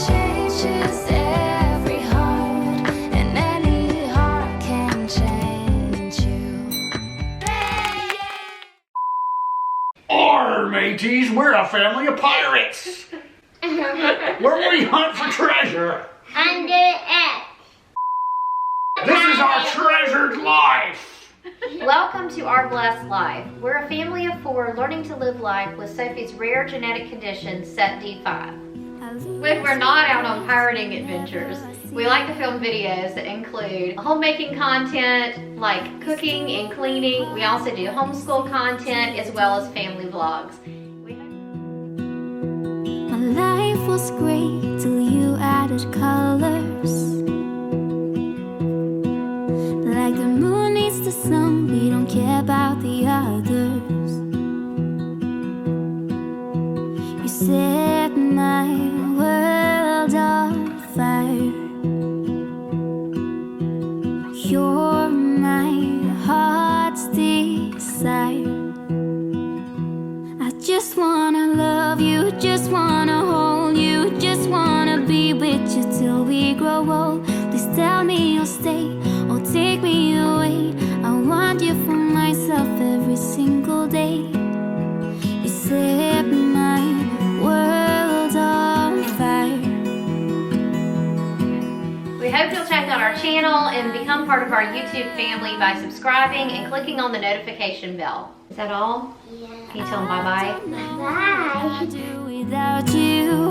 changes every heart, and any heart can change you. Arr, mateys, we're a family of pirates. Where we hunt for treasure. Under X. This is our treasured life. Welcome to Our Blessed Life. We're a family of 4 learning to live life with Sophie's rare genetic condition, SETD5. When we're not out on pirating adventures, we like to film videos that include homemaking content like cooking and cleaning. We also do homeschool content as well as family vlogs. My life was great till you added colors. Like the moon needs the sun, we don't care about the others. You set my world on fire. You're my heart's desire. I just wanna love you, just wanna hold you, just wanna be with you till we grow old. Please tell me you'll stay or take me away. I want you for myself every single day. You set my world on fire. We hope you'll check out our channel and become part of our YouTube family by subscribing and clicking on the notification bell. Is that all? Yeah. Can you tell them bye-bye? Bye. Do without you.